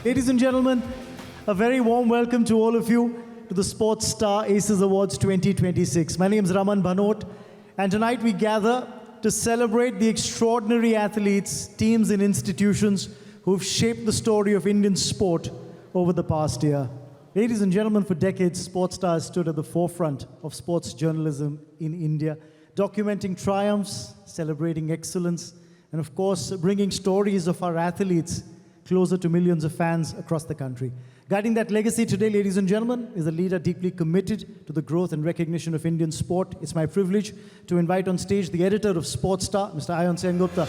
Ladies and gentlemen, a very warm welcome to all of you to the Sportstar Aces Awards 2026. My name is Raman Bhanot, and tonight we gather to celebrate the extraordinary athletes, teams and institutions who've shaped the story of Indian sport over the past year. Ladies and gentlemen, for decades, Sportstar stood at the forefront of sports journalism in India, documenting triumphs, celebrating excellence, and of course, bringing stories of our athletes closer to millions of fans across the country. Guiding that legacy today, ladies and gentlemen, is a leader deeply committed to the growth and recognition of Indian sport. It's my privilege to invite on stage the editor of Sportstar, Mr. Ayan Sengupta.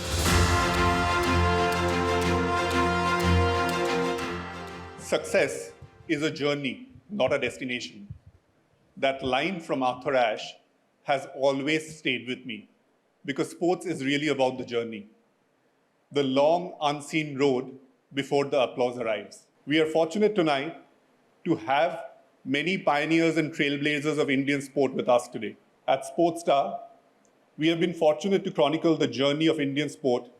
Success is a journey, not a destination. That line from Arthur Ashe has always stayed with me because sports is really about the journey, the long, unseen road before the applause arrives. We are fortunate tonight to have many pioneers and trailblazers of Indian sport with us today. At Sportstar, we have been fortunate to chronicle the journey of Indian sport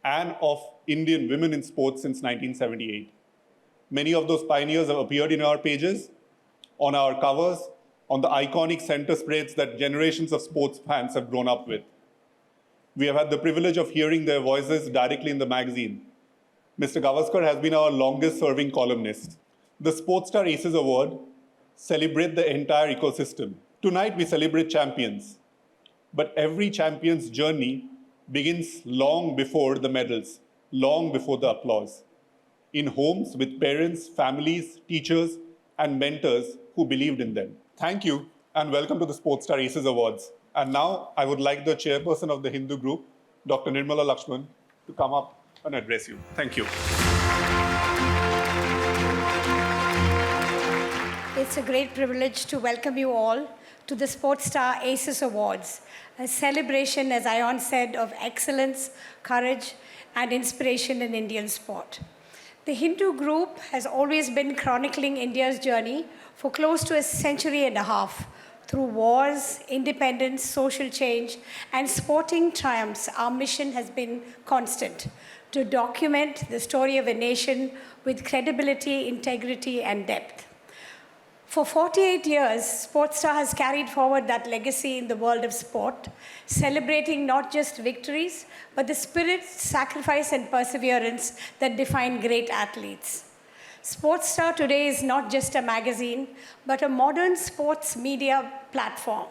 and of Indian women in sports since 1978. Many of those pioneers have appeared in our pages, on our covers, on the iconic center spreads that generations of sports fans have grown up with. We have had the privilege of hearing their voices directly in the magazine. Mr. Gavaskar has been our longest-serving columnist. The Sportstar Aces Award celebrates the entire ecosystem. Tonight, we celebrate champions. But every champion's journey begins long before the medals, long before the applause. In homes with parents, families, teachers, and mentors who believed in them. Thank you, and welcome to the Sportstar Aces Awards. And now, I would like the chairperson of the Hindu group, Dr. Nirmala Lakshman, to come up and address you. Thank you. It's a great privilege to welcome you all to the Sportstar Aces Awards, a celebration, as Ayan said, of excellence, courage, and inspiration in Indian sport. The Hindu group has always been chronicling India's journey for close to a century and a half. Through wars, independence, social change, and sporting triumphs, our mission has been constant: to document the story of a nation with credibility, integrity, and depth. For 48 years, Sportstar has carried forward that legacy in the world of sport, celebrating not just victories, but the spirit, sacrifice, and perseverance that define great athletes. Sportstar today is not just a magazine, but a modern sports media platform.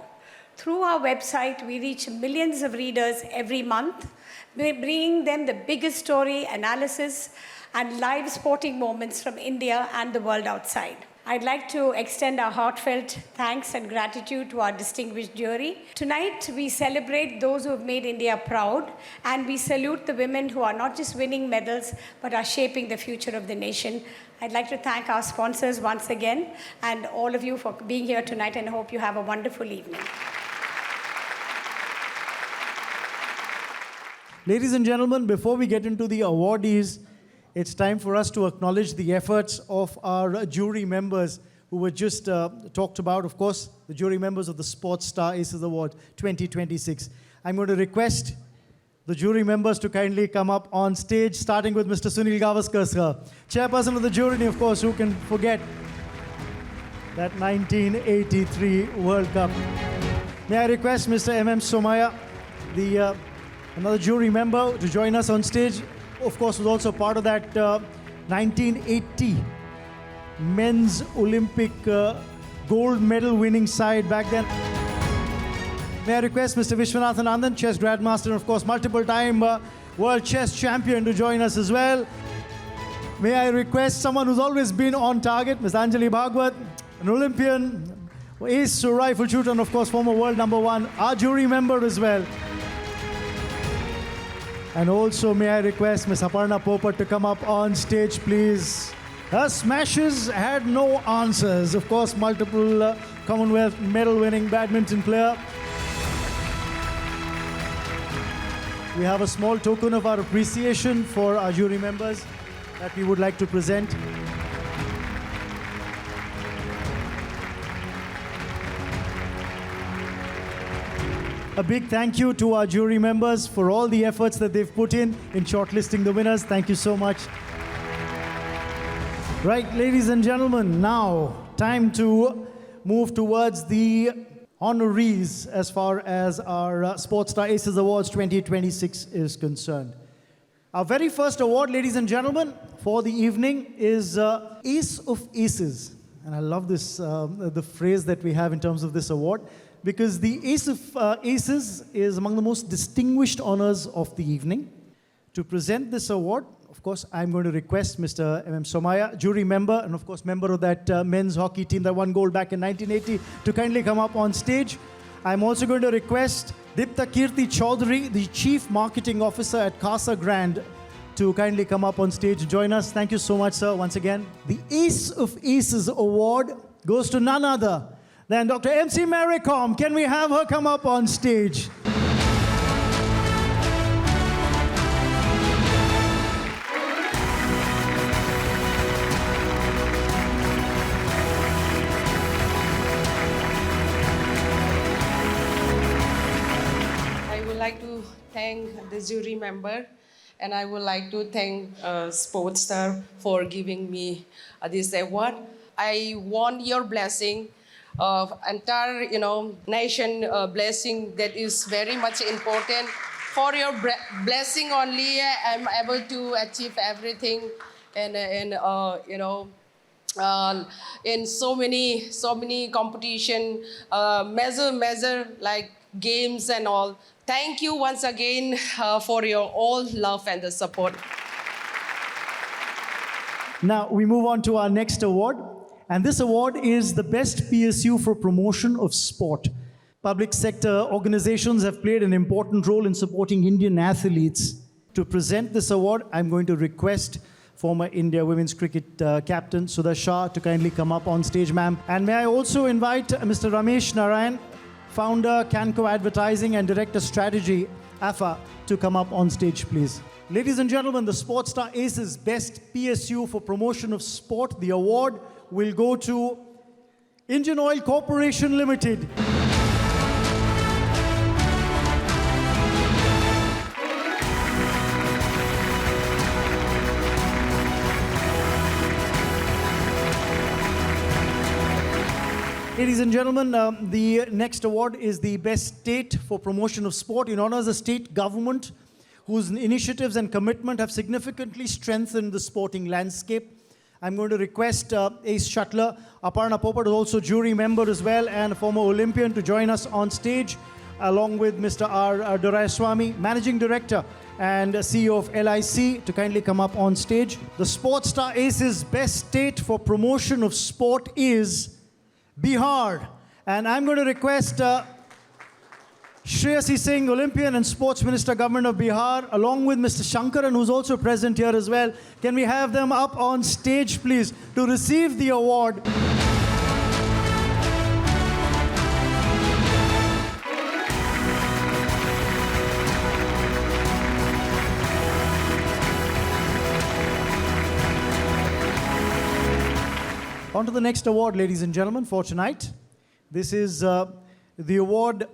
Through our website, we reach millions of readers every month, bringing them the biggest story, analysis, and live sporting moments from India and the world outside. I'd like to extend our heartfelt thanks and gratitude to our distinguished jury. Tonight, we celebrate those who have made India proud, and we salute the women who are not just winning medals, but are shaping the future of the nation. I'd like to thank our sponsors once again, and all of you for being here tonight, and I hope you have a wonderful evening. Ladies and gentlemen, before we get into the awardees, it's time for us to acknowledge the efforts of our jury members who were just talked about. Of course, the jury members of the Sportstar Aces Award 2026. I'm going to request the jury members to kindly come up on stage, starting with Mr. Sunil Gavaskar, sir. Chairperson of the jury, of course, who can forget that 1983 World Cup. May I request Mr. M.M. Somaya, another jury member, to join us on stage. Of course, was also part of that 1980 men's Olympic gold medal winning side back then. May I request Mr. Vishwanathan Anand, chess grandmaster, and of course, multiple-time world chess champion, to join us as well. May I request someone who's always been on target, Ms. Anjali Bhagwat, an Olympian, ace rifle shooter, and of course, former world #1, our jury member as well. And also, may I request Ms. Aparna Popat to come up on stage, please. Her smashes had no answers. Of course, multiple Commonwealth medal-winning badminton player. We have a small token of our appreciation for our jury members that we would like to present. A big thank you to our jury members for all the efforts that they've put in shortlisting the winners. Thank you so much. Right, ladies and gentlemen, now time to move towards the honorees as far as our Sportstar Aces Awards 2026 is concerned. Our very first award, ladies and gentlemen, for the evening is Ace of Aces. And I love this, the phrase that we have in terms of this award, because the Ace of Aces is among the most distinguished honors of the evening. To present this award, of course, I'm going to request Mr. M.M. Somaya, jury member, and of course, member of that men's hockey team that won gold back in 1980, to kindly come up on stage. I'm also going to request Dipta Kirti Chaudhary, the Chief Marketing Officer at Casa Grand, to kindly come up on stage and join us. Thank you so much, sir, once again. The Ace of Aces Award goes to none other than Dr. M.C. Maricom. Can we have her come up on stage? I would like to thank the jury member, and I would like to thank Sportstar for giving me this award. I want your blessing, entire nation blessing that is very much important. For your blessing only, I'm able to achieve everything, and in so many competition, measure like games and all. Thank you once again for your all love and the support. Now, we move on to our next award. And this award is the Best PSU for Promotion of Sport. Public sector organizations have played an important role in supporting Indian athletes. To present this award, I'm going to request former India women's cricket captain Sudha Shah to kindly come up on stage, ma'am. And may I also invite Mr. Ramesh Narayan, founder, Canco Advertising and Director Strategy, AFA, to come up on stage, please. Ladies and gentlemen, the Sportstar Aces Best PSU for Promotion of Sport. The award will go to Indian Oil Corporation Limited. Ladies and gentlemen, the next award is the Best State for Promotion of Sport. It honors a state government whose initiatives and commitment have significantly strengthened the sporting landscape. I'm going to request ace shuttler Aparna Popat, who is also jury member as well and a former Olympian, to join us on stage, along with Mr. R. Doraiswamy, Managing Director and CEO of LIC, to kindly come up on stage. The Sportstar Aces Best State for Promotion of Sport is Bihar. And I'm going to request Shreyasi Singh, Olympian and Sports Minister, Government of Bihar, along with Mr. Shankaran, who's also present here as well. Can we have them up on stage, please, to receive the award? On to the next award, ladies and gentlemen, for tonight. This is the award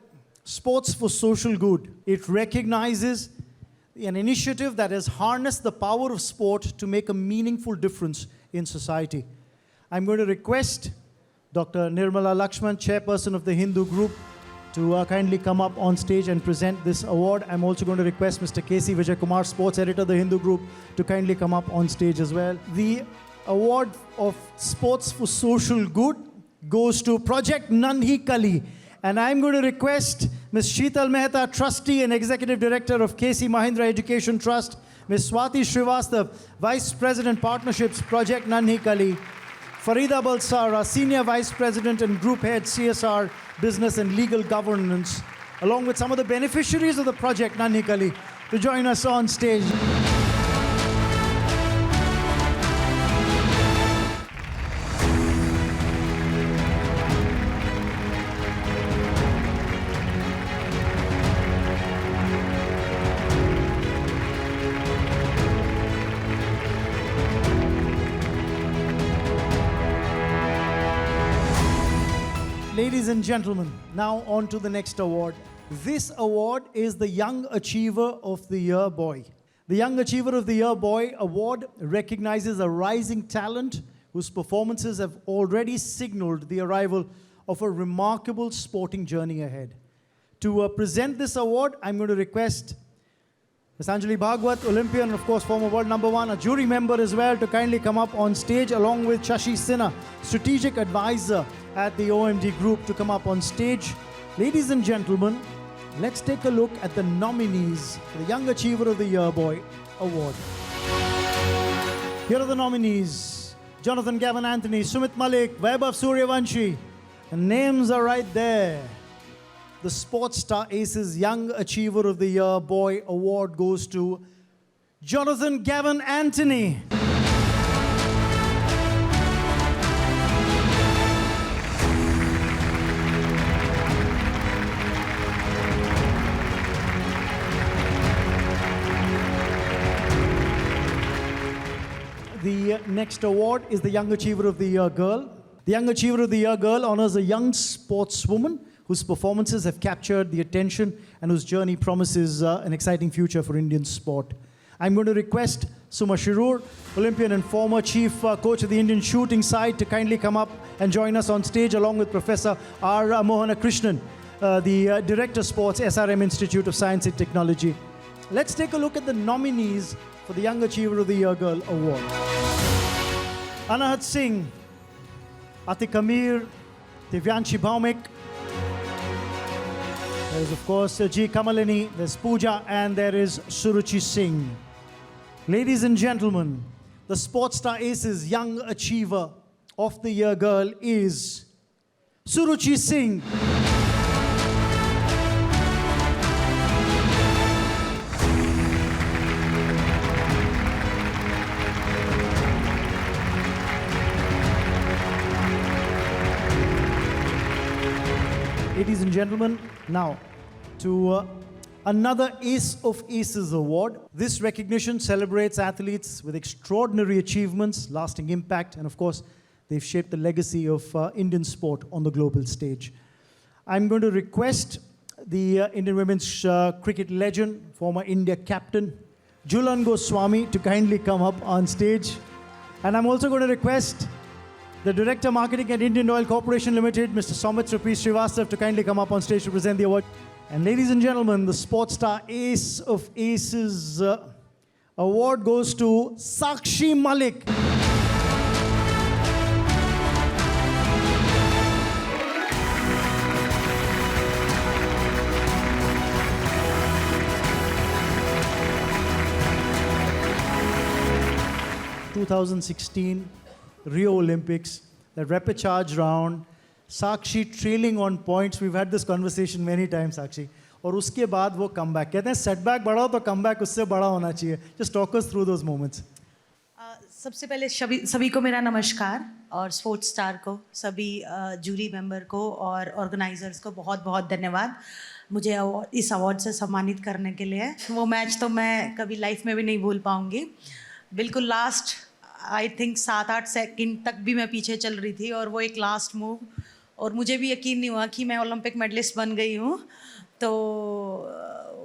Sports for Social Good. It recognizes an initiative that has harnessed the power of sport to make a meaningful difference in society. I'm going to request Dr. Nirmala Lakshman, Chairperson of the Hindu Group, to kindly come up on stage and present this award. I'm also going to request Mr. K.C. Vijay Kumar, Sports Editor of the Hindu Group, to kindly come up on stage as well. The award of Sports for Social Good goes to Project Nanhi Kali. And I'm going to request Ms. Sheetal Mehta, Trustee and Executive Director of K.C. Mahindra Education Trust, Ms. Swati Srivastav, Vice President Partnerships, Project Nanhi Kali, Farida Balsara, Senior Vice President and Group Head, CSR, Business and Legal Governance, along with some of the beneficiaries of the Project Nanhi Kali, to join us on stage. Ladies and gentlemen, now on to the next award. This award is the Young Achiever of the Year Boy. The Young Achiever of the Year Boy award recognizes a rising talent whose performances have already signaled the arrival of a remarkable sporting journey ahead. To present this award, I'm going to request Ms. Anjali Bhagwat, Olympian, and of course former world number one, a jury member as well, to kindly come up on stage, along with Shashi Sinha, strategic advisor at the OMD Group, to come up on stage. Ladies and gentlemen, let's take a look at the nominees for the Young Achiever of the Year Boy Award. Here are the nominees: Jonathan Gavin Anthony, Sumit Malik, Vaibhav Suryavanshi. The names are right there. The Sportstar Aces Young Achiever of the Year Boy Award goes to Jonathan Gavin Anthony. The next award is the Young Achiever of the Year Girl. The Young Achiever of the Year Girl honors a young sportswoman whose performances have captured the attention and whose journey promises an exciting future for Indian sport. I'm going to request Suma Shirur, Olympian and former chief coach of the Indian shooting side, to kindly come up and join us on stage, along with Professor R. Mohana Krishnan, the Director Sports, SRM Institute of Science and Technology. Let's take a look at the nominees for the Young Achiever of the Year Girl Award. Anahat Singh, Atik Amir, Divyanshi Bhaumik. There's of course G. Kamalini, there's Pooja, and there is Suruchi Singh. Ladies and gentlemen, the Sportstar Aces Young Achiever of the Year Girl is Suruchi Singh. Ladies and gentlemen, now to another Ace of Aces Award. This recognition celebrates athletes with extraordinary achievements, lasting impact, and of course, they've shaped the legacy of Indian sport on the global stage. I'm going to request the Indian women's cricket legend, former India captain, Jhulan Goswami, to kindly come up on stage. And I'm also going to request the Director Marketing at Indian Oil Corporation Limited, Mr. Somit Srivastav, to kindly come up on stage to present the award. And ladies and gentlemen, the Sportstar Ace of Aces Award goes to Sakshi Malik. (2016) Rio Olympics, the repechage round, Sakshi trailing on points. We've had this conversation many times, Sakshi. और उसके बाद वो comeback. कहते हैं setback बड़ा हो तो comeback उससे बड़ा होना चाहिए. Just talk us through those moments. सबसे पहले सभी को मेरा नमस्कार, और स्पोर्ट्स स्टार को, सभी जूरी मेंबर को और ऑर्गेनाइजर्स को बहुत बहुत धन्यवाद मुझे इस अवार्ड से सम्मानित करने के लिए. वो मैच तो मैं कभी लाइफ में भी नहीं भूल पाऊँगी. बिल्कुल लास्ट आई थिंक 7-8 सेकंड तक भी मैं पीछे चल रही थी, और वो एक लास्ट मूव, और मुझे भी यकीन नहीं हुआ कि मैं ओलंपिक मेडलिस्ट बन गई हूँ. तो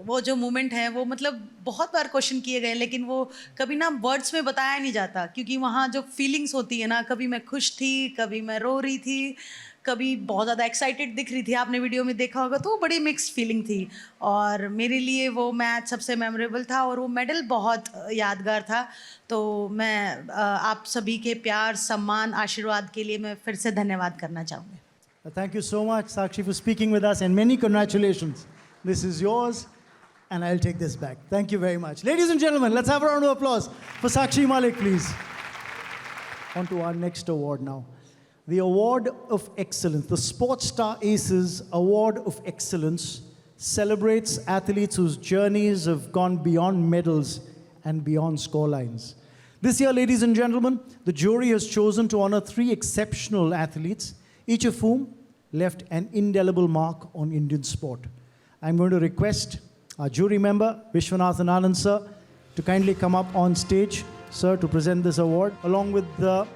वो जो मोमेंट है वो मतलब बहुत बार क्वेश्चन किए गए, लेकिन वो कभी ना वर्ड्स में बताया नहीं जाता, क्योंकि वहाँ जो फीलिंग्स होती है ना, कभी मैं खुश थी, कभी मैं रो रही थी, कभी बहुत ज़्यादा एक्साइटेड दिख रही थी. आपने वीडियो में देखा होगा, तो वो बड़ी मिक्स्ड फीलिंग थी. और मेरे लिए वो मैच सबसे मेमोरेबल था, और वो मेडल बहुत यादगार था. तो मैं आप सभी के प्यार, सम्मान, आशीर्वाद के लिए मैं फिर से धन्यवाद करना चाहूँगी. Thank you so much, Sakshi, for speaking with us, and many congratulations. This is yours, and I'll take this back. Thank you very much. Ladies and gentlemen, let's have a round of applause for Sakshi Malik, please. On to our next award now. The Award of Excellence, the Sportstar Aces Award of Excellence, celebrates athletes whose journeys have gone beyond medals and beyond scorelines. This year, ladies and gentlemen, the jury has chosen to honor 3 exceptional athletes, each of whom left an indelible mark on Indian sport. I'm going to request our jury member, Vishwanathan Anand sir, to kindly come up on stage, sir, to present this award, along with the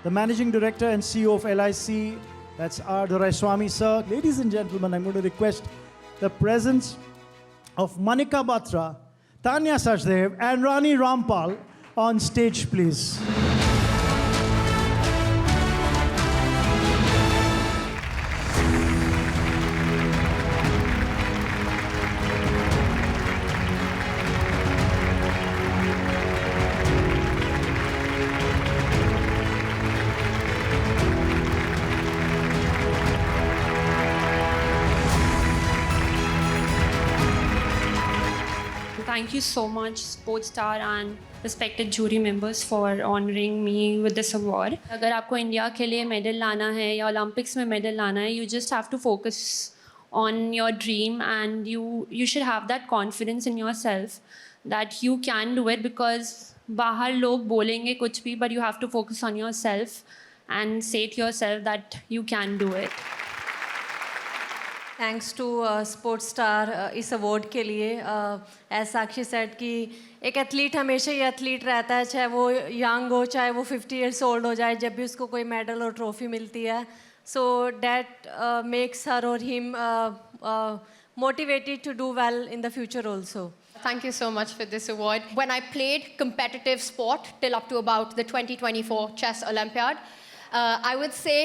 Managing Director and CEO of LIC, that's R. Doraiswamy sir. Ladies and gentlemen, I'm going to request the presence of Manika Batra, Tanya Sachdev, and Rani Rampal on stage, please. Thank you so much, Sportstar and respected jury members for honoring me with this award. अगर आपको India के लिए medal लाना है या Olympics में medal लाना है, you just have to focus on your dream and you should have that confidence in yourself that you can do it because बाहर लोग बोलेंगे कुछ भी, but you have to focus on yourself and say to yourself that you can do it. Thanks to sports star इस award के लिए as साक्षी said कि एक एथलीट हमेशा ही एथलीट रहता है, चाहे वो यंग हो चाहे वो 50 इयर्स ओल्ड हो जाए, जब भी उसको कोई मेडल और ट्रॉफी मिलती है सो डैट मेक्स हर और him motivated to do well in the future also. Thank you so much for this award. When I played competitive sport till up to about the 2024 Chess Olympiad, I would say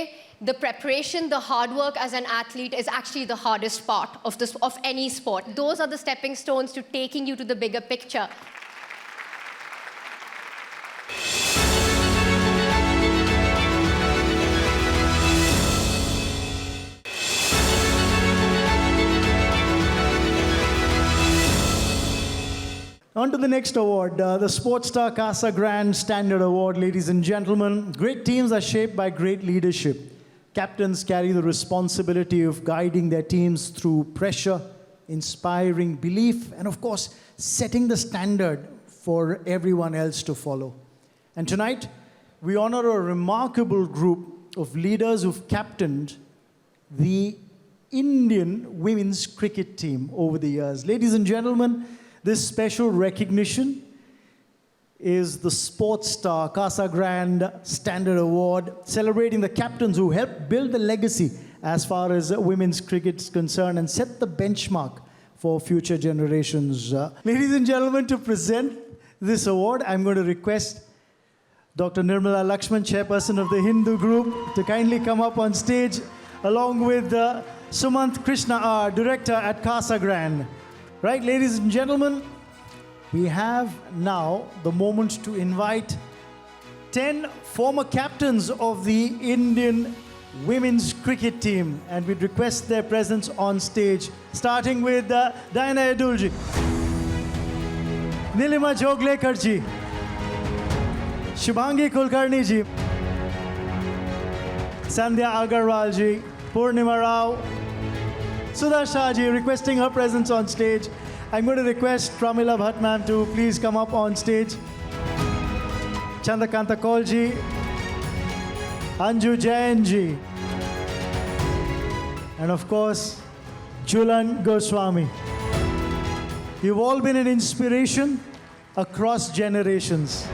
the preparation, the hard work as an athlete is actually the hardest part of any sport. Those are the stepping stones to taking you to the bigger picture. On to the next award, the Sportstar Casa Grand Standard Award, ladies and gentlemen. Great teams are shaped by great leadership. Captains carry the responsibility of guiding their teams through pressure, inspiring belief, and of course, setting the standard for everyone else to follow. And tonight, we honor a remarkable group of leaders who've captained the Indian women's cricket team over the years. Ladies and gentlemen, this special recognition is the Sportstar Casa Grand Standard Award, celebrating the captains who helped build the legacy as far as women's cricket is concerned and set the benchmark for future generations. Ladies and gentlemen, to present this award, I'm going to request Dr. Nirmala Lakshman, Chairperson of the Hindu Group, to kindly come up on stage, along with Sumant Krishna R, Director at Casa Grand. Right, ladies and gentlemen, we have now the moment to invite 10 former captains of the Indian women's cricket team, and we'd request their presence on stage, starting with Diana Edulji, Nilima Joglekarji, Shubhangi Kulkarni ji, Sandhya Agarwal ji, Purnima Rao, Sudha Shah ji, requesting her presence on stage. I'm going to request Pramila Bhatt ma'am to please come up on stage. Chandrakanta Kaul ji, Anju Jain ji, and of course, Julan Goswami. You've all been an inspiration across generations.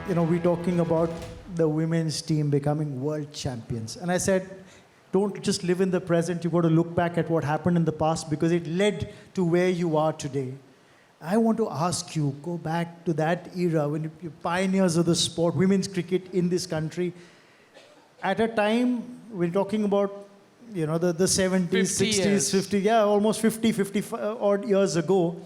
You know, we're talking about the women's team becoming world champions. And I said, don't just live in the present, you've got to look back at what happened in the past because it led to where you are today. I want to ask you, go back to that era when you're pioneers of the sport, women's cricket in this country. At a time, we're talking about, you know, the 70s, 60s, years. 50, yeah, almost 50 odd years ago.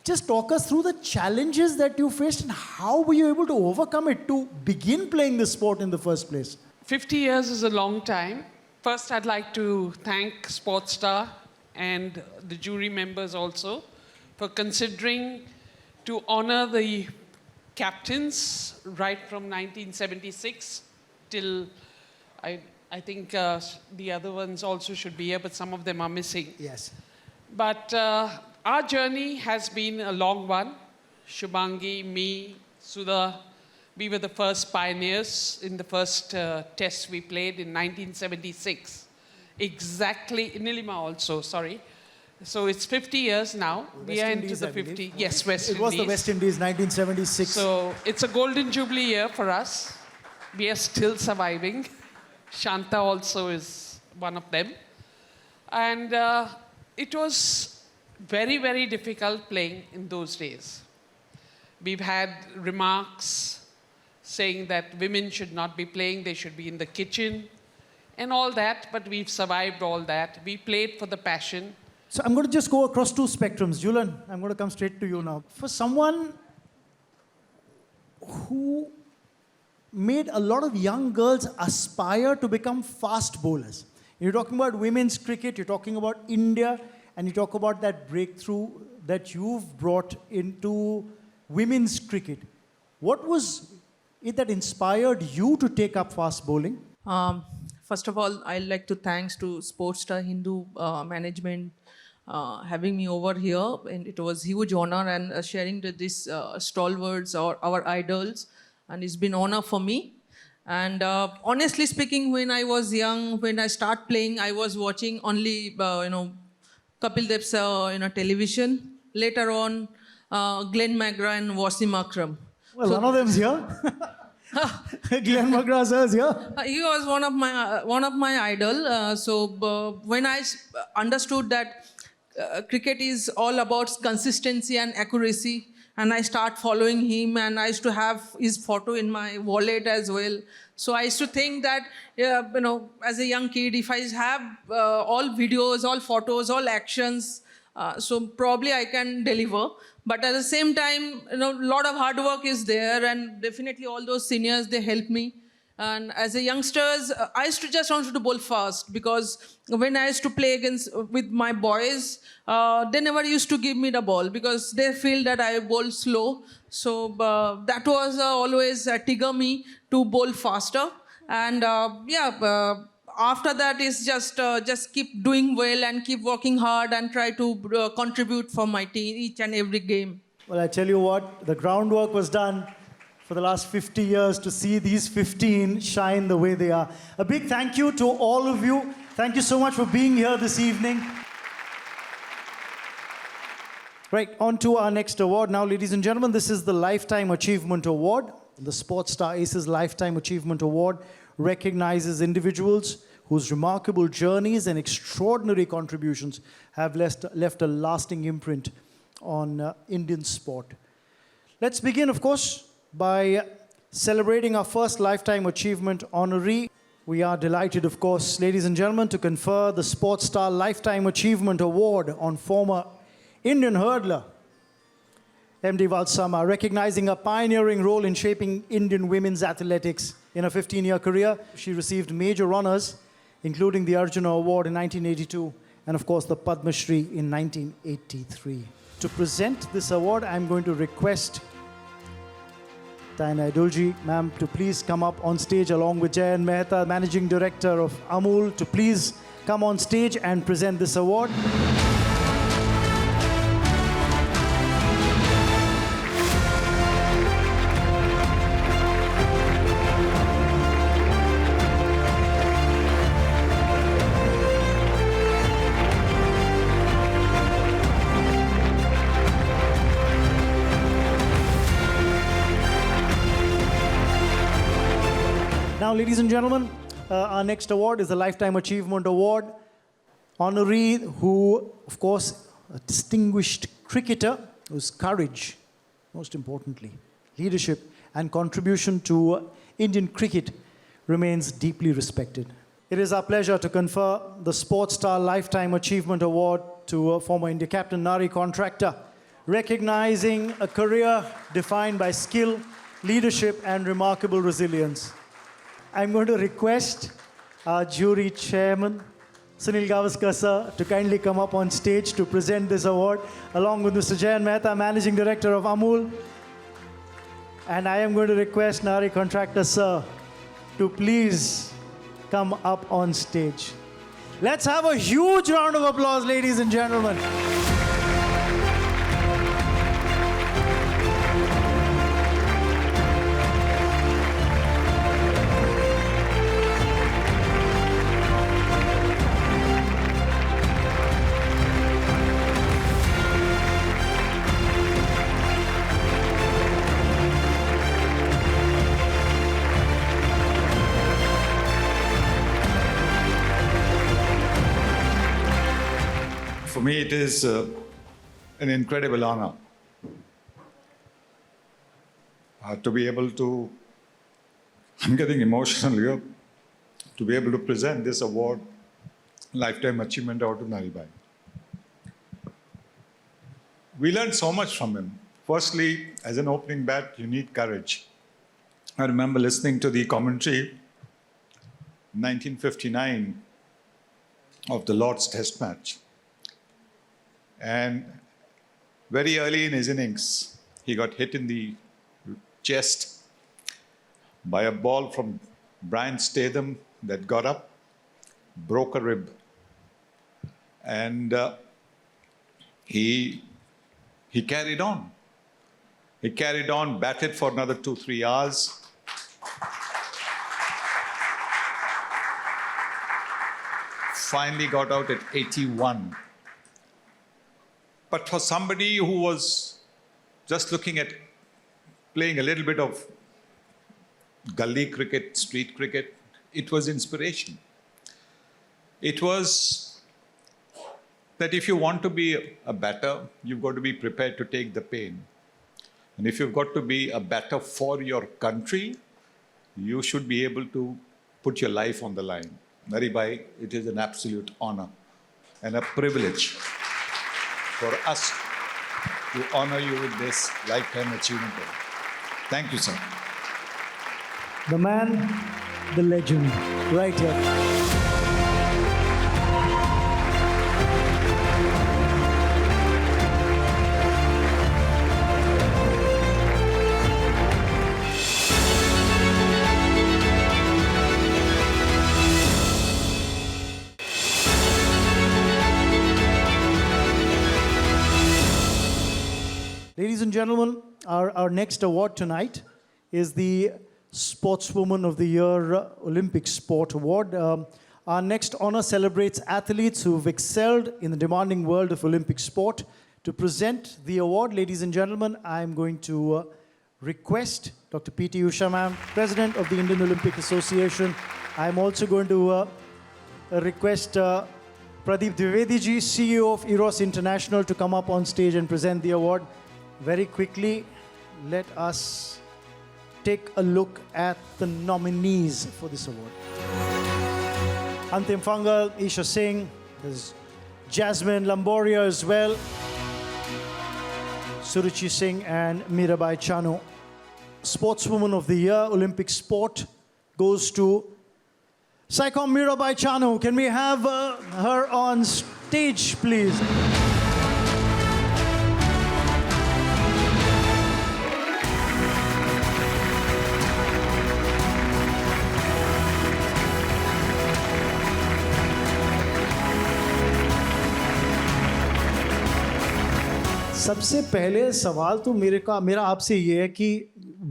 Just talk us through the challenges that you faced and how were you able to overcome it to begin playing the sport in the first place? 50 years is a long time. First, I'd like to thank Sportstar and the jury members also for considering to honor the captains right from 1976 till, I think the other ones also should be here, but some of them are missing. Yes. But our journey has been a long one. Shubhangi, me, Sudha, we were the first pioneers in the first test we played in 1976. Exactly, Nilima also, sorry. So it's 50 years now. We are into the 50. Yes, West Indies. It was the West Indies, 1976. So it's a golden jubilee year for us. We are still surviving. Shanta also is one of them. And it was very, very difficult playing in those days. We've had remarks saying that women should not be playing, they should be in the kitchen, and all that, but we've survived all that. We played for the passion. So I'm going to just go across two spectrums. Julian, I'm going to come straight to you now. For someone who made a lot of young girls aspire to become fast bowlers. You're talking about women's cricket, you're talking about India, and you talk about that breakthrough that you've brought into women's cricket. What was it that inspired you to take up fast bowling? First of all, I'd like to thanks to Sportstar Hindu management having me over here, and it was huge honor and sharing these stalwarts or our idols, and it's been honor for me. And honestly speaking, when I was young, when I start playing, I was watching only Kapil Dev's television. Later on, Glenn McGrath and Wasim Akram. Well, so, one of them's here. Glenn McGrath sir's here. He was one of my idol. So when I understood that cricket is all about consistency and accuracy, and I start following him, and I used to have his photo in my wallet as well. So I used to think that, as a young kid, if I have all videos, all photos, all actions, so probably I can deliver. But at the same time, a lot of hard work is there, and definitely all those seniors, they helped me. And as a youngsters, I used to just want to bowl fast, because when I used to play with my boys, they never used to give me the ball because they feel that I bowl slow. So that was always trigger me to bowl faster. And after that is just keep doing well and keep working hard and try to contribute for my team each and every game. Well, I tell you what, the groundwork was done for the last 50 years to see these 15 shine the way they are. A big thank you to all of you. Thank you so much for being here this evening. Right, on to our next award now, ladies and gentlemen. This is the Lifetime Achievement Award. The Sportstar Aces Lifetime Achievement Award recognizes individuals whose remarkable journeys and extraordinary contributions have left a lasting imprint on Indian sport. Let's begin, of course, by celebrating our first Lifetime Achievement honoree. We are delighted, of course, ladies and gentlemen, to confer the Sportstar Lifetime Achievement Award on former Indian hurdler M.D. Valsama, recognizing a pioneering role in shaping Indian women's athletics. In her 15-year career, she received major honors, including the Arjuna Award in 1982 and, of course, the Padma Shri in 1983. To present this award, I'm going to request Taina Idulji, ma'am, to please come up on stage along with Jayan Mehta, Managing Director of Amul, to please come on stage and present this award. Now, ladies and gentlemen, our next award is the Lifetime Achievement Award. Honoree who, of course, a distinguished cricketer whose courage, most importantly, leadership and contribution to Indian cricket remains deeply respected. It is our pleasure to confer the Sportstar Lifetime Achievement Award to former India captain Nari Contractor, recognizing a career defined by skill, leadership and remarkable resilience. I'm going to request our jury chairman, Sunil Gavaskar sir, to kindly come up on stage to present this award, along with Mr. Jayan Mehta, Managing Director of Amul. And I am going to request Nari Contractor sir to please come up on stage. Let's have a huge round of applause, ladies and gentlemen. For me, it is an incredible honor to be able to I'm getting emotional here to be able to present this award, Lifetime Achievement Award to Naribai. We learned so much from him. Firstly, as an opening bat, you need courage. I remember listening to the commentary 1959 of the Lord's Test match. And very early in his innings, he got hit in the chest by a ball from Brian Statham that got up, broke a rib. And he carried on. He carried on, batted for another 2-3 hours. Finally got out at 81. But for somebody who was just looking at playing a little bit of gully cricket, street cricket, it was inspiration. It was that if you want to be a batter, you've got to be prepared to take the pain. And if you've got to be a batter for your country, you should be able to put your life on the line. Naribai, it is an absolute honor and a privilege for us to honor you with this Lifetime Achievement Award. Thank you, sir. The man, the legend, right here. Ladies and gentlemen, our next award tonight is the Sportswoman of the Year Olympic Sport Award. Our next honor celebrates athletes who've excelled in the demanding world of Olympic sport. To present the award, ladies and gentlemen, I'm going to request Dr. P.T. Usha ma'am, President of the Indian Olympic Association. I'm also going to request Pradeep Dwivedi ji, CEO of Eros International, to come up on stage and present the award. Very quickly, let us take a look at the nominees for this award. Antim Fangal, Isha Singh, there's Jasmine Lamboria as well, Suruchi Singh and Mirabai Chanu. Sportswoman of the Year, Olympic Sport, goes to Saicom Mirabai Chanu. Can we have her on stage, please? सबसे पहले सवाल तो मेरा आपसे ये है कि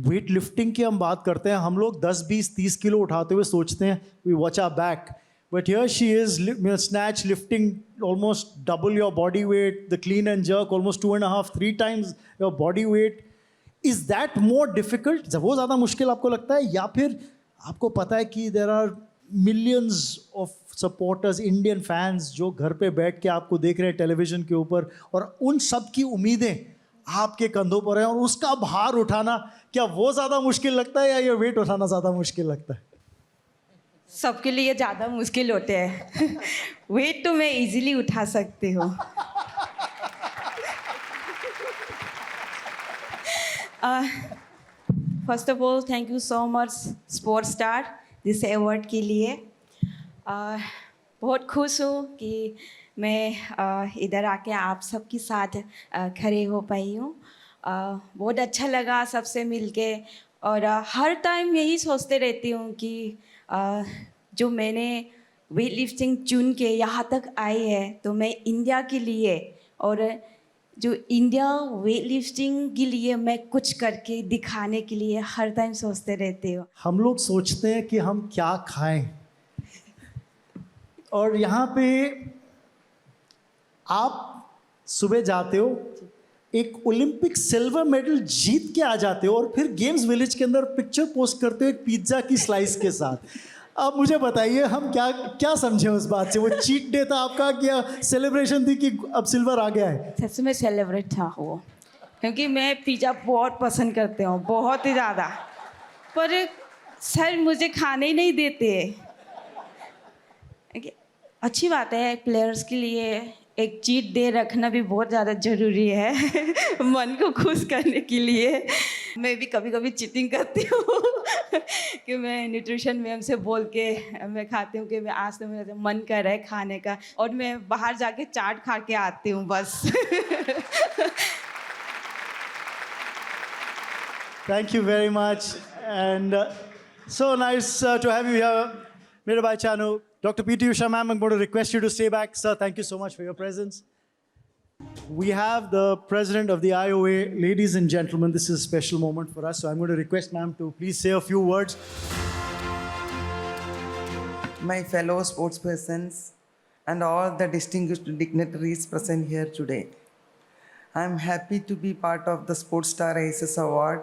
weight lifting की हम बात करते हैं, हम लोग 10, 20, 30 किलो उठाते हुए सोचते हैं we watch our back, but here she is snatch lifting almost double your body weight, the clean and jerk almost 2.5, 3 times your body weight. Is that more difficult? वो ज़्यादा मुश्किल आपको लगता है, या फिर आपको पता है कि there are millions of supporters, Indian fans जो घर पे बैठ के आपको देख रहे हैं टेलीविजन के ऊपर, और उन सब की उम्मीदें आपके कंधों पर हैं, और उसका भार उठाना, क्या वो ज़्यादा मुश्किल लगता है या ये वेट उठाना ज़्यादा मुश्किल लगता है? सबके लिए ज़्यादा मुश्किल होते हैं. वेट तो मैं इजीली उठा सकती हूँ. First of all thank you so much स्पोर्ट्सस्टार this award के लिए. बहुत खुश हूँ कि मैं इधर आके आप सबके साथ खड़े हो पाई हूँ. बहुत अच्छा लगा सबसे मिलके, और हर टाइम यही सोचते रहती हूँ कि जो मैंने वेट लिफ्टिंग चुन के यहाँ तक आई है, तो मैं इंडिया के लिए और जो इंडिया वेट लिफ्टिंग के लिए मैं कुछ करके दिखाने के लिए हर टाइम सोचते रहती हूँ. हम लोग सोचते हैं कि हम क्या खाएं, और यहाँ पे आप सुबह जाते हो, एक ओलंपिक सिल्वर मेडल जीत के आ जाते हो, और फिर गेम्स विलेज के अंदर पिक्चर पोस्ट करते हो एक पिज्ज़ा की स्लाइस के साथ. आप मुझे बताइए, हम क्या समझे उस बात से? वो चीट डे था आपका, क्या सेलिब्रेशन थी कि अब सिल्वर आ गया है? सच में सेलिब्रेट था वो, क्योंकि मैं पिज़्ज़ा बहुत पसंद करती हूँ, बहुत ही ज़्यादा. पर सर मुझे खाने ही नहीं देते। अच्छी बात है, प्लेयर्स के लिए एक चीट डे रखना भी बहुत ज़्यादा ज़रूरी है मन को खुश करने के लिए। मैं भी कभी कभी चीटिंग करती हूँ कि मैं न्यूट्रिशन मैम से बोल के मैं खाती हूँ कि मैं आज तो मेरा मन कर रहा है खाने का, और मैं बाहर जाके चाट खा के आती हूँ बस। Thank you very much. And so nice to have you here, Mirabai Chanu. Dr. P.T. Usha ma'am, I'm going to request you to stay back. Sir, thank you so much for your presence. We have the president of the IOA. Ladies and gentlemen, this is a special moment for us. So I'm going to request ma'am to please say a few words. My fellow sportspersons and all the distinguished dignitaries present here today. I'm happy to be part of the Sportstar Aces Award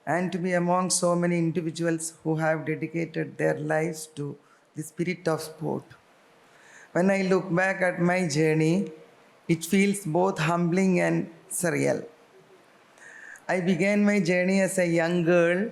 and to be among so many individuals who have dedicated their lives to the spirit of sport. When I look back at my journey, it feels both humbling and surreal. I began my journey as a young girl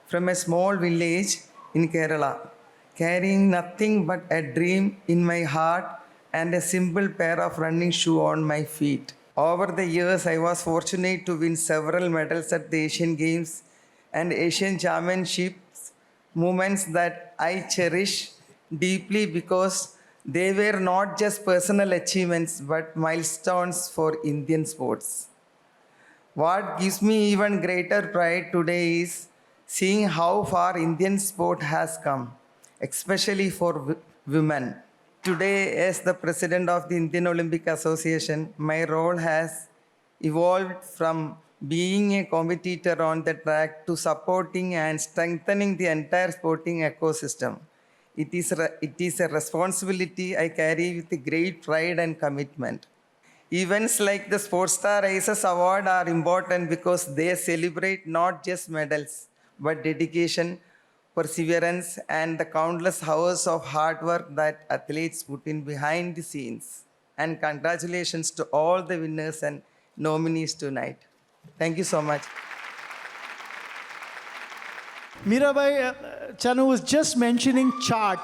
from a small village in Kerala, carrying nothing but a dream in my heart and a simple pair of running shoes on my feet. Over the years, I was fortunate to win several medals at the Asian Games and Asian Championships, moments that I cherish deeply because they were not just personal achievements but milestones for Indian sports. What gives me even greater pride today is seeing how far Indian sport has come, especially for women. Today, as the president of the Indian Olympic Association, my role has evolved from being a competitor on the track to supporting and strengthening the entire sporting ecosystem. It is a responsibility I carry with great pride and commitment. Events like the Sportstar Aces Award are important because they celebrate not just medals, but dedication, perseverance, and the countless hours of hard work that athletes put in behind the scenes. And congratulations to all the winners and nominees tonight. Thank you so much. Mirabai Chanu was just mentioning chart.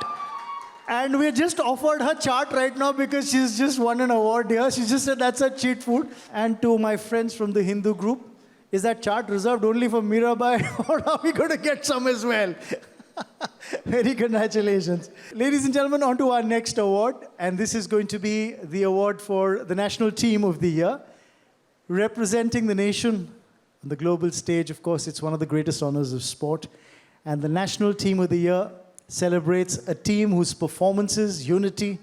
And we just offered her chart right now because she's just won an award here. She just said that's a cheat food. And to my friends from the Hindu group, is that chart reserved only for Mirabai or are we going to get some as well? Very congratulations. Ladies and gentlemen, on to our next award. And this is going to be the award for the National Team of the Year. Representing the nation on the global stage, of course, it's one of the greatest honors of sport. And the National Team of the Year celebrates a team whose performances, unity,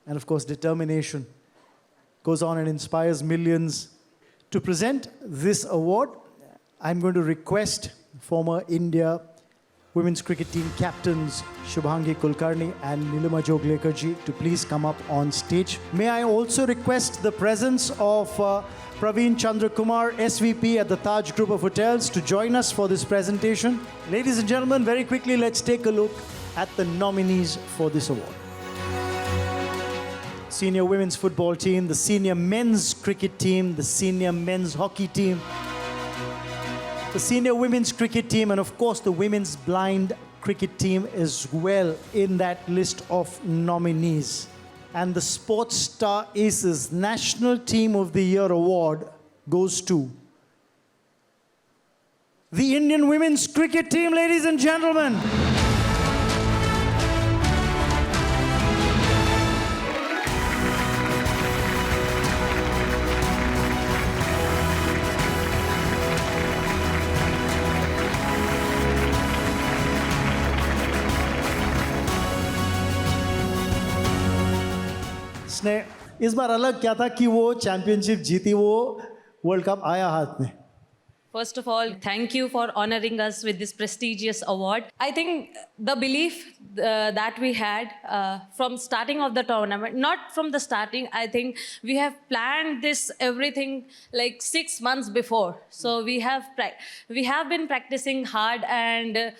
and of course, determination goes on and inspires millions. To present this award, I'm going to request former India women's cricket team captains Shubhangi Kulkarni and Nilima Joglekarji to please come up on stage. May I also request the presence of Praveen Chandra Kumar, SVP at the Taj Group of Hotels, to join us for this presentation. Ladies and gentlemen, very quickly, let's take a look at the nominees for this award. Senior women's football team, the senior men's cricket team, the senior men's hockey team, the senior women's cricket team, and of course the women's blind cricket team as well in that list of nominees. And the Sportstar Aces National Team of the Year award goes to the Indian women's cricket team, ladies and gentlemen. इस बार अलग क्या था कि वो championship जीती, वो world cup आया हाथ में. First of all, thank you for honoring us with this prestigious award. I think the belief that we had from starting of the tournament, not from the starting, I think we have planned this everything like 6 months before. So we have been practicing hard, and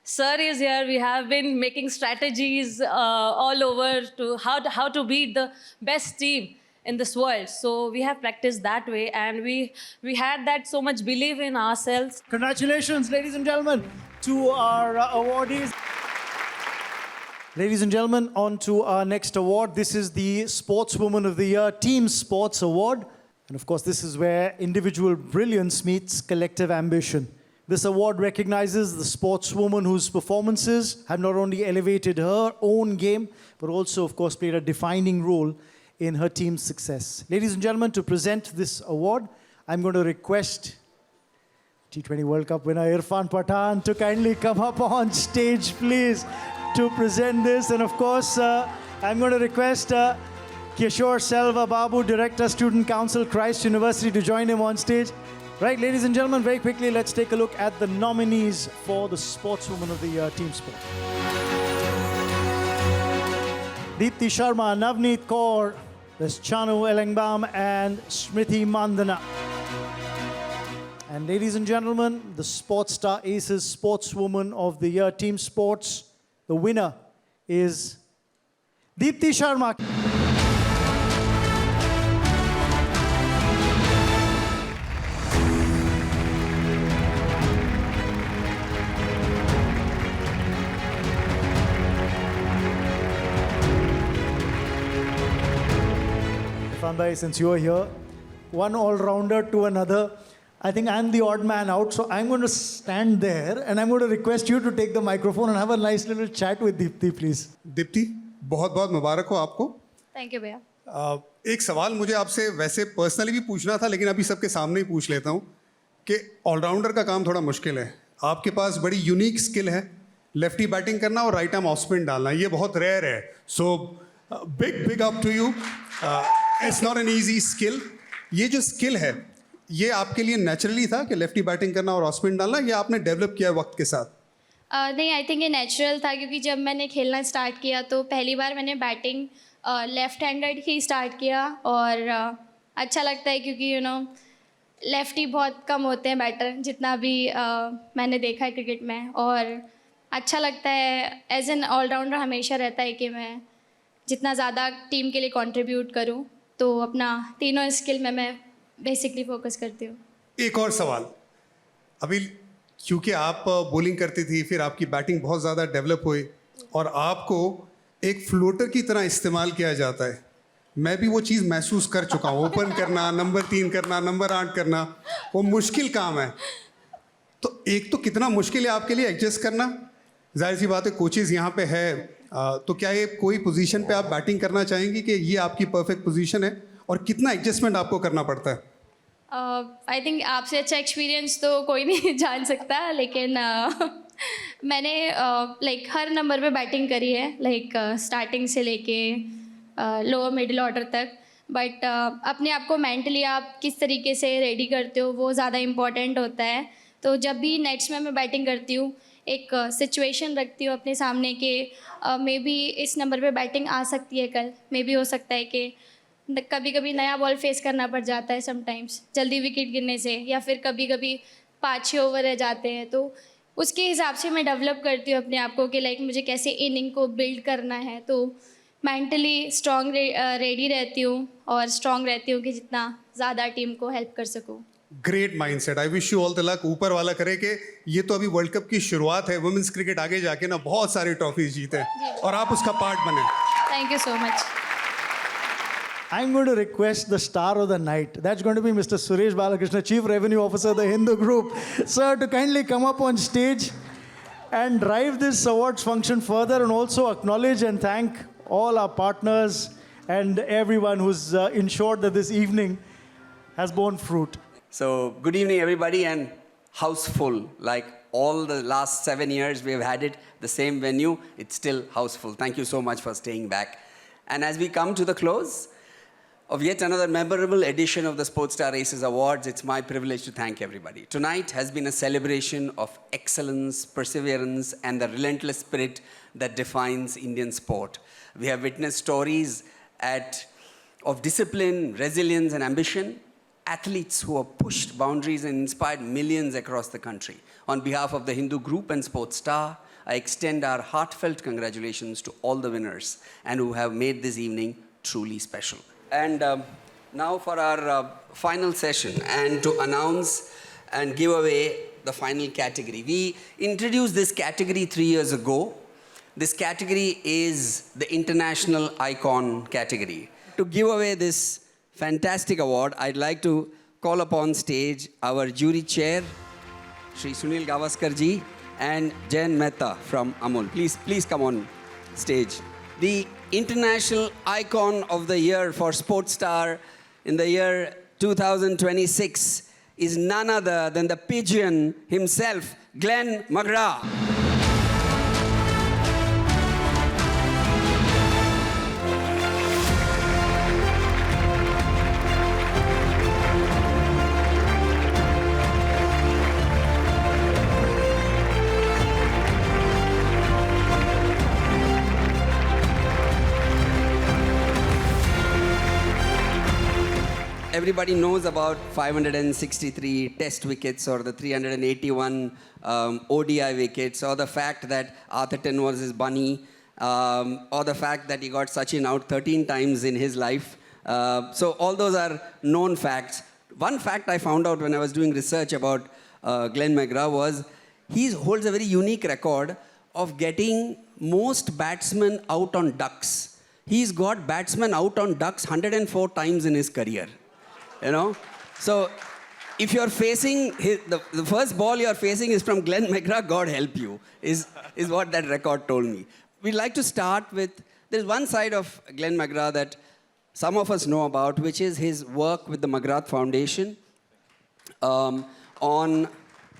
Sir is here. We have been making strategies all over to how to beat the best team in this world. So we have practiced that way, and we had that so much belief in ourselves. Congratulations, ladies and gentlemen. to our awardees. Ladies and gentlemen, on to our next award. This is the Sportswoman of the Year Team Sports Award. And of course, this is where individual brilliance meets collective ambition. This award recognizes the sportswoman whose performances have not only elevated her own game, but also, of course, played a defining role in her team's success. Ladies and gentlemen, to present this award, I'm going to request T20 World Cup winner Irfan Pathan to kindly come up on stage, please, to present this. And of course, I'm going to request Kishore Selva Babu, Director, Student Council, Christ University, to join him on stage. Right, ladies and gentlemen, very quickly, let's take a look at the nominees for the Sportswoman of the Year Team Sport. Deepti Sharma, Navneet Kaur, there's Chanu Elengbam and Smriti Mandana. And ladies and gentlemen, the Sportstar Aces Sportswoman of the Year Team Sports, the winner is Deepti Sharma. Irfan bhai, since you are here, one all-rounder to another, I think I'm the odd man out, so I'm going to stand there and I'm going to request you to take the microphone and have a nice little chat with Deepti, please. Deepti, बहुत बहुत मुबारक हो आपको। Thank you भैया। एक सवाल मुझे आपसे वैसे पर्सनली भी पूछना था, लेकिन अभी सबके सामने ही पूछ लेता हूँ कि ऑलराउंडर का काम थोड़ा मुश्किल है। आपके पास बड़ी यूनिक स्किल है, लेफ्टी बैटिंग करना और राइट आर्म ऑफ स्पिन डालना, ये बहुत रेयर है। So big up to you. It's not an easy skill. ये जो स्किल है, ये आपके लिए नेचुरली था कि लेफ्टी बैटिंग करना और ऑफ स्पिन डालना, या आपने डेवलप किया वक्त के साथ? नहीं, आई थिंक ये नेचुरल था, क्योंकि जब मैंने खेलना स्टार्ट किया तो पहली बार मैंने बैटिंग लेफ़्ट हैंडेड ही स्टार्ट किया, और अच्छा लगता है क्योंकि लेफ्टी बहुत कम होते हैं बैटर, जितना भी मैंने देखा है क्रिकेट में, और अच्छा लगता है। एज एन ऑलराउंडर हमेशा रहता है कि मैं जितना ज़्यादा टीम के लिए कंट्रीब्यूट करूं, तो अपना तीनों स्किल में मैं बेसिकली फोकस करती हूँ। एक और सवाल, अभी क्योंकि आप बॉलिंग करती थी, फिर आपकी बैटिंग बहुत ज़्यादा डेवलप हुई और आपको एक फ्लोटर की तरह इस्तेमाल किया जाता है। मैं भी वो चीज़ महसूस कर चुका हूँ। ओपन करना, नंबर 3 करना, नंबर 8 करना, वो मुश्किल काम है। तो एक तो कितना मुश्किल है आपके लिए एडजस्ट करना, जाहिर सी बात है कोचेज़ यहाँ पे है, तो क्या ये कोई पोजीशन पे आप बैटिंग करना चाहेंगी कि ये आपकी परफेक्ट पोजीशन है, और कितना एडजस्टमेंट आपको करना पड़ता है? आई थिंक आपसे अच्छा एक्सपीरियंस तो कोई नहीं जान सकता, लेकिन मैंने हर नंबर पे बैटिंग करी है, स्टार्टिंग से लेके लोअर मिडिल ऑर्डर तक। बट अपने आप को मेंटली आप किस तरीके से रेडी करते हो, वो ज़्यादा इम्पॉर्टेंट होता है। तो जब भी नेट्स में मैं बैटिंग करती हूँ, एक सिचुएशन रखती हूँ अपने सामने कि मे बी इस नंबर पे बैटिंग आ सकती है कल, मे बी हो सकता है कि कभी कभी नया बॉल फेस करना पड़ जाता है समटाइम्स, जल्दी विकेट गिरने से, या फिर कभी कभी 5-6 ओवर रह जाते हैं। तो उसके हिसाब से मैं डेवलप करती हूँ अपने आप को कि मुझे कैसे इनिंग को बिल्ड करना है। तो मेंटली स्ट्रॉन्ग रेडी रहती हूँ और स्ट्रॉन्ग रहती हूँ कि जितना ज़्यादा टीम को हेल्प कर सकूँ। Great mindset. I wish you all the luck. ऊपर वाला करे कि ये तो अभी वर्ल्ड कप की शुरुआत है, वुमेन्स क्रिकेट आगे जाके ना बहुत सारी ट्रॉफीज जीते और आप उसका पार्ट बने। Thank you so much. I'm going to request the star of the night. That's going to be Mr. Suresh Balakrishna, Chief Revenue Officer of the Hindu Group. Sir, to kindly come up on stage and drive this awards function further, and also acknowledge and thank all our partners and everyone who's ensured that this evening has borne fruit. So, good evening, everybody, and house full. Like all the last 7 years we have had it, the same venue, it's still house full. Thank you so much for staying back. And as we come to the close of yet another memorable edition of the Sportstar Aces Awards, it's my privilege to thank everybody. Tonight has been a celebration of excellence, perseverance, and the relentless spirit that defines Indian sport. We have witnessed stories of discipline, resilience, and ambition. Athletes who have pushed boundaries and inspired millions across the country. On behalf of the Hindu Group and Sportstar, I extend our heartfelt congratulations to all the winners and who have made this evening truly special. And now for our final session, and to announce and give away the final category. We introduced this category 3 years ago. This category is the International Icon category. To give away this fantastic award, I'd like to call upon stage our jury chair, Shri Sunil Gavaskar ji, and Jain Mehta from Amul. Please come on stage. The International Icon of the Year for Sportstar in the year 2026 is none other than the pigeon himself, Glenn McGrath. Everybody knows about 563 test wickets or the 381 ODI wickets, or the fact that Atherton was his bunny, or the fact that he got Sachin out 13 times in his life. So all those are known facts. One fact I found out when I was doing research about Glenn McGrath was he holds a very unique record of getting most batsmen out on ducks. He's got batsmen out on ducks 104 times in his career. You know, so if you're facing the first ball you're facing is from Glenn McGrath, God help you, is what that record told me. We'd like to start with, there's one side of Glenn McGrath that some of us know about, which is his work with the McGrath Foundation on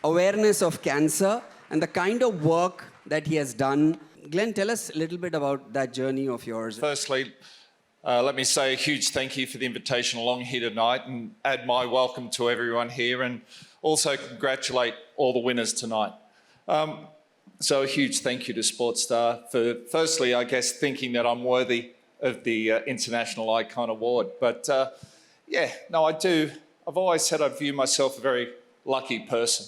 awareness of cancer and the kind of work that he has done. Glenn, tell us a little bit about that journey of yours. Firstly, let me say a huge thank you for the invitation along here tonight and add my welcome to everyone here, and also congratulate all the winners tonight. So a huge thank you to Sportstar for, firstly, I guess, thinking that I'm worthy of the International Icon Award. But yeah, no, I do. I've always said I view myself a very lucky person.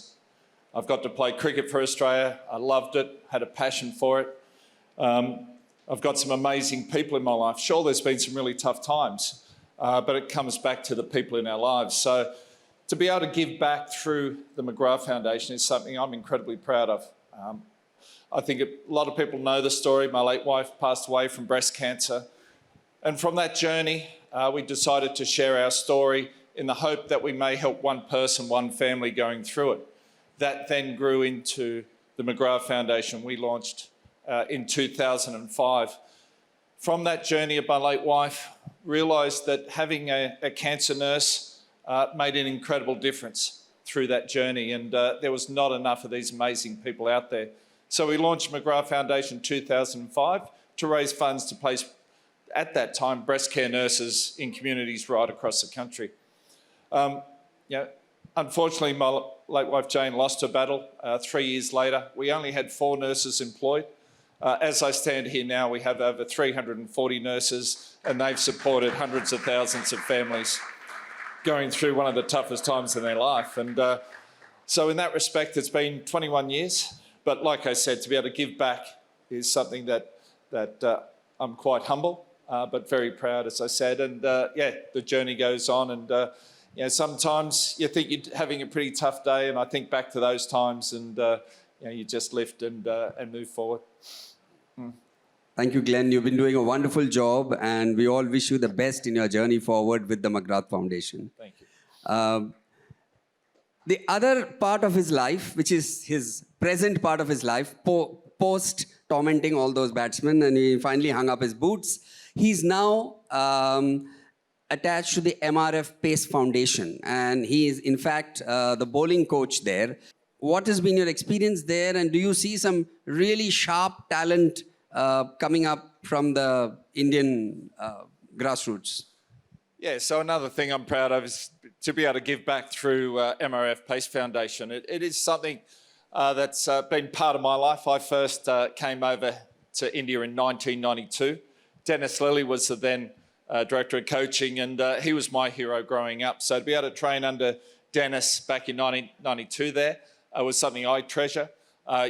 I've got to play cricket for Australia. I loved it, had a passion for it. I've got some amazing people in my life. Sure, there's been some really tough times, but it comes back to the people in our lives. So to be able to give back through the McGrath Foundation is something I'm incredibly proud of. I think a lot of people know the story. My late wife passed away from breast cancer. And from that journey, we decided to share our story in the hope that we may help one person, one family going through it. That then grew into the McGrath Foundation we launched in 2005. From that journey of my late wife, realised that having a cancer nurse made an incredible difference through that journey, and there was not enough of these amazing people out there. So we launched McGrath Foundation in 2005 to raise funds to place, at that time, breast care nurses in communities right across the country. Unfortunately, my late wife Jane lost her battle 3 years later. We only had 4 nurses employed. As I stand here now, we have over 340 nurses, and they've supported hundreds of thousands of families going through one of the toughest times in their life. And so in that respect, it's been 21 years. But like I said, to be able to give back is something that I'm quite humble, but very proud, as I said. And yeah, the journey goes on. And you know, sometimes you think you're having a pretty tough day, and I think back to those times, and you know, you just lift and move forward. Thank you, Glenn. You've been doing a wonderful job, and we all wish you the best in your journey forward with the McGrath Foundation. Thank you. The other part of his life, which is his present part of his life, post tormenting all those batsmen, and he finally hung up his boots, he's now attached to the MRF Pace Foundation, and he is, in fact, the bowling coach there. What has been your experience there, and do you see some really sharp talent coming up from the Indian grassroots? Yeah, so another thing I'm proud of is to be able to give back through MRF Pace Foundation. It is something that's been part of my life. I first came over to India in 1992. Dennis Lilly was the then Director of Coaching, and he was my hero growing up. So to be able to train under Dennis back in 1992 there was something I treasure.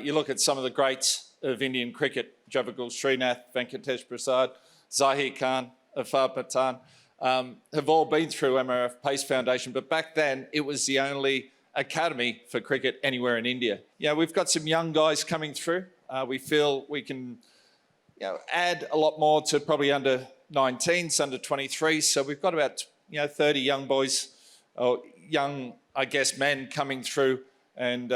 You look at some of the greats of Indian cricket, Javagul Srinath, Venkatesh Prasad, Zahir Khan, Afar Pathan, have all been through MRF Pace Foundation, but back then it was the only academy for cricket anywhere in India. Yeah, we've got some young guys coming through. We feel we can add a lot more to probably under 19s, under 23s. So we've got about 30 young boys, or young, I guess, men coming through and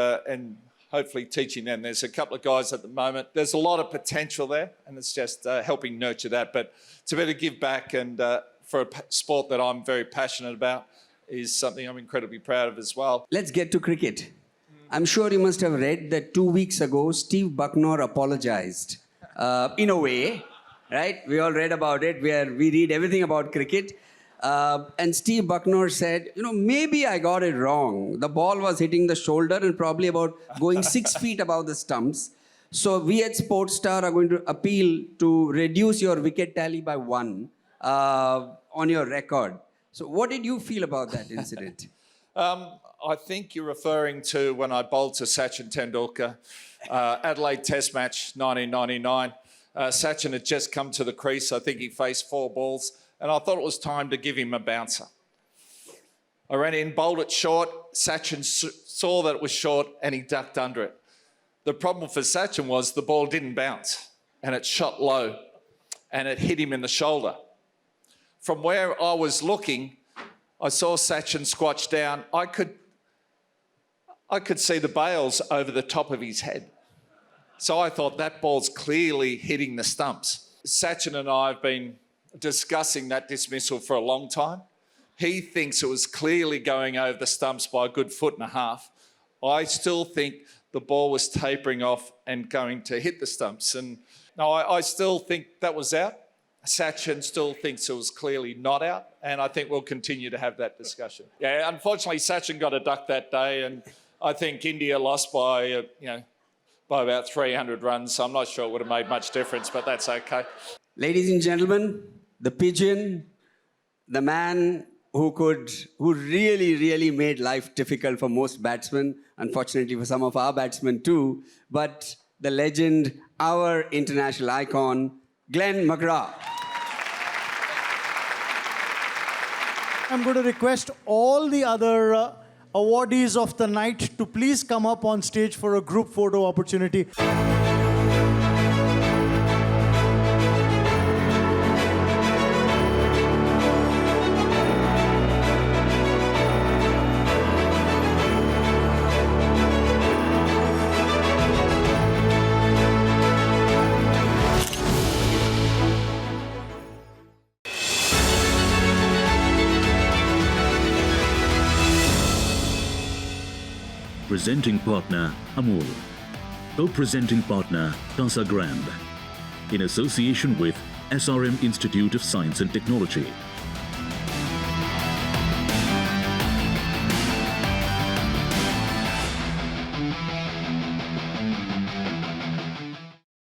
hopefully teaching them. There's a couple of guys at the moment. There's a lot of potential there, and it's just helping nurture that. But to be able to give back and for a sport that I'm very passionate about is something I'm incredibly proud of as well. Let's get to cricket. I'm sure you must have read that 2 weeks ago, Steve Bucknor apologized. In a way, right? We all read about it. We read everything about cricket. And Steve Bucknor said, maybe I got it wrong. The ball was hitting the shoulder and probably about going 6 feet above the stumps. So we at Sportstar are going to appeal to reduce your wicket tally by 1 on your record. So what did you feel about that incident? I think you're referring to when I bowled to Sachin Tendulkar, Adelaide Test match, 1999. Sachin had just come to the crease. I think he faced 4 balls, and I thought it was time to give him a bouncer. I ran in, bowled it short. Sachin saw that it was short, and he ducked under it. The problem for Sachin was the ball didn't bounce, and it shot low, and it hit him in the shoulder. From where I was looking, I saw Sachin squatch down. I could see the bails over the top of his head. So I thought that ball's clearly hitting the stumps. Sachin and I have been discussing that dismissal for a long time. He thinks it was clearly going over the stumps by a good 1.5 feet. I still think the ball was tapering off and going to hit the stumps. And no, I still think that was out. Sachin still thinks it was clearly not out, and I think we'll continue to have that discussion. Yeah, unfortunately, Sachin got a duck that day, and I think India lost by about 300 runs, so I'm not sure it would have made much difference, but that's okay. Ladies and gentlemen, the pigeon, the man who really, really made life difficult for most batsmen, unfortunately for some of our batsmen too, but the legend, our international icon, Glenn McGrath. I'm going to request all the other awardees of the night to please come up on stage for a group photo opportunity. Presenting partner Amul. Co-presenting partner Casa Grande. In association with SRM Institute of Science and Technology.